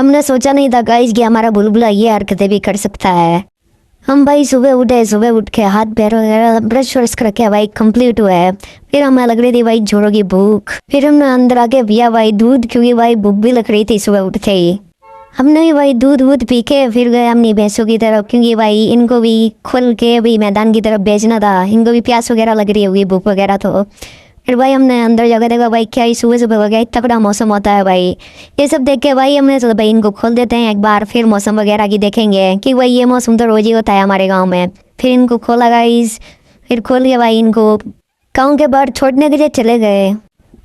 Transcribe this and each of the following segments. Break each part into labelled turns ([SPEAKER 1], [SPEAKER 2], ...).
[SPEAKER 1] हमने सोचा नहीं था गाइस कि हमारा बुलबुला ये हरकतें भी कर सकता है। हम भाई सुबह उठे, सुबह उठ के हाथ पैर वगैरह ब्रश व्रश करके भाई कंप्लीट हुआ है। फिर हमें लग रही थी भाई जोरों की भूख। फिर हमने अंदर आके पिया भाई दूध, क्योंकि भाई भूख भी लग रही थी सुबह उठते ही। हमने भी भाई दूध वूध पी के फिर गए अपनी भैंसों की तरफ, क्योंकि भाई इनको भी खुल के भी मैदान की तरफ भेजना था। इनको भी प्यास वगैरह लग रही होगी, भूख वगैरह। तो फिर भाई हमने अंदर जाकर देखा भाई क्या ही सुबह सुबह वगैरह तगड़ा मौसम होता है भाई। ये सब देख के भाई हमने सोचा भाई इनको खोल देते हैं एक बार, फिर मौसम वगैरह की देखेंगे कि भाई ये मौसम तो रोज ही होता है हमारे गाँव में। फिर इनको खोला गाइस, फिर खोल के भाई इनको गाँव के बाहर छोड़ने के लिए चले गए।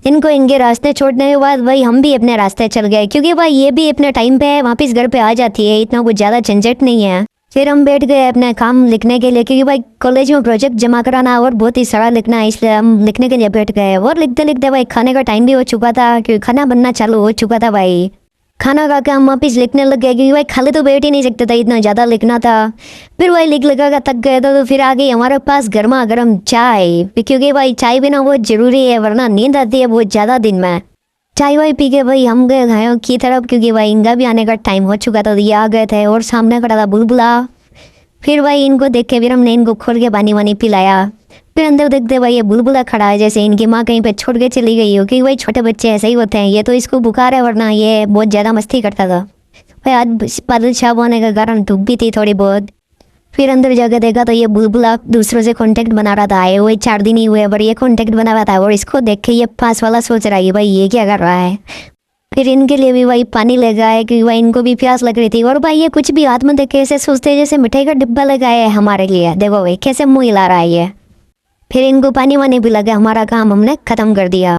[SPEAKER 1] इनको इनके रास्ते छोड़ने के बाद भाई हम भी अपने रास्ते चल गए, क्योंकि भाई ये भी अपने टाइम पे वापस घर पे आ जाती है, इतना कुछ ज़्यादा झंझट नहीं है। फिर हम बैठ गए अपने काम लिखने के लिए, क्योंकि भाई कॉलेज में प्रोजेक्ट जमा कराना और बहुत ही सारा लिखना है, इसलिए हम लिखने के लिए बैठ गए। और लिखते लिखते भाई खाने का टाइम भी हो चुका था, क्योंकि खाना बनना चालू हो चुका था भाई। खाना खा के हम वापिस लिखने लग गए, क्योंकि भाई खाली तो बैठ ही नहीं सकते था, इतना ज़्यादा लिखना था। फिर भाई लिख लगा कर थक गए तो फिर आ गई हमारे पास गर्मा गर्म चाय, क्योंकि भाई चाय बिना बहुत ज़रूरी है, वरना नींद आती है बहुत ज़्यादा दिन में। चाय वाय पी के भाई हम गए घायों की तरफ, क्योंकि भाई इनका भी आने का टाइम हो चुका था, तो ये आ गए थे और सामने खड़ा था बुलबुला। फिर भाई इनको देख के फिर हमने इनको खोल के पानी वानी पिलाया। फिर अंदर देखते भाई ये बुलबुला खड़ा है, जैसे इनकी माँ कहीं पे छोड़ के चली गई हो, क्योंकि भाई छोटे बच्चे ऐसे ही होते हैं। ये तो इसको बुखार है, वरना ये बहुत ज़्यादा मस्ती करता था भाई। आज बादल छाप होने के कारण धूप भी थी थोड़ी बहुत। फिर अंदर जाकर देखा तो ये बुलबुला दूसरों से कांटेक्ट बना रहा था। आए हुए 4 दिन ही हुए पर ये कांटेक्ट बना रहा था, और इसको देख के ये पास वाला सोच रहा है भाई ये क्या कर रहा है। फिर इनके लिए भी भाई पानी ले गए, क्योंकि भाई इनको भी प्यास लग रही थी। और भाई ये कुछ भी हाथ में देख के ऐसे सोचते हैं जैसे मिठाई का डिब्बा लगाया है हमारे लिए। देखो भाई कैसे मुँह हिला रहा है ये। फिर इनको पानी वानी भी लगा, हमारा काम हमने ख़त्म कर दिया।